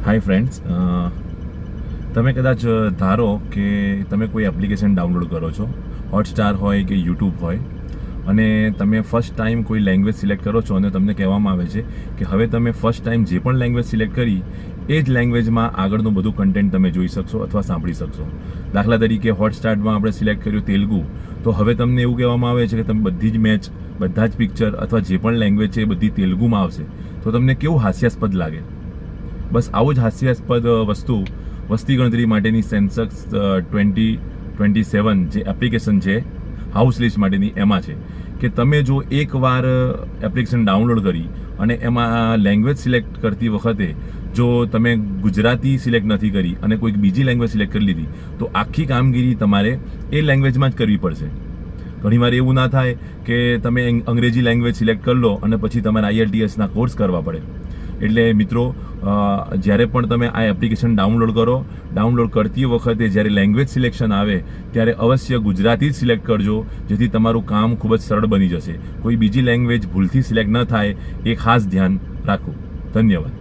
Hi friends, તમે કદાચ ધારો કે તમે કોઈ એપ્લિકેશન ડાઉનલોડ કરો છો, હોટસ્ટાર હોય કે યુટ્યુબ હોય, અને તમે ફર્સ્ટ ટાઈમ કોઈ લેંગ્વેજ સિલેક્ટ કરો છો અને તમને કહેવામાં આવે છે કે હવે તમે ફર્સ્ટ ટાઈમ જે પણ લેંગ્વેજ સિલેક્ટ કરી એ જ લેંગ્વેજમાં આગળનું બધું કન્ટેન્ટ તમે જોઈ શકશો અથવા સાંભળી શકશો. દાખલા તરીકે હોટસ્ટારમાં આપણે સિલેક્ટ કર્યું તેલુગુ, તો હવે તમને એવું કહેવામાં આવે છે કે તમે બધી જ મેચ, બધા જ પિક્ચર અથવા જે પણ લેંગ્વેજ છે એ બધી તેલુગુમાં આવશે. તો તમને કેવું હાસ્યાસ્પદ લાગે? બસ આવું જ હાસ્યાસ્પદ વસ્તુ વસ્તી ગણતરી માટેની સેન્સક્સ 2027 જે એપ્લિકેશન છે હાઉસ લિસ્ટ માટેની, એમાં છે કે તમે જો એકવાર એપ્લિકેશન ડાઉનલોડ કરી અને એમાં લેંગ્વેજ સિલેક્ટ કરતી વખતે જો તમે ગુજરાતી સિલેક્ટ નથી કરી અને કોઈક બીજી લેંગ્વેજ સિલેક્ટ કરી લીધી, તો આખી કામગીરી તમારે એ લેંગ્વેજમાં જ કરવી પડશે. ઘણીવાર એવું ના થાય કે તમે અંગ્રેજી લેંગ્વેજ સિલેક્ટ કરી લો અને પછી તમારે IELTSના કોર્સ કરવા પડે. એટલે મિત્રો, જ્યારે પણ તમે આ એપ્લિકેશન ડાઉનલોડ કરતી વખતે જ્યારે લેંગ્વેજ સિલેક્શન આવે ત્યારે અવશ્ય ગુજરાતી જ સિલેક્ટ કરજો, જેથી તમારું કામ ખૂબ જ સરળ બની જશે. કોઈ બીજી લેંગ્વેજ ભૂલથી સિલેક્ટ ન થાય એ ખાસ ધ્યાન રાખો. ધન્યવાદ.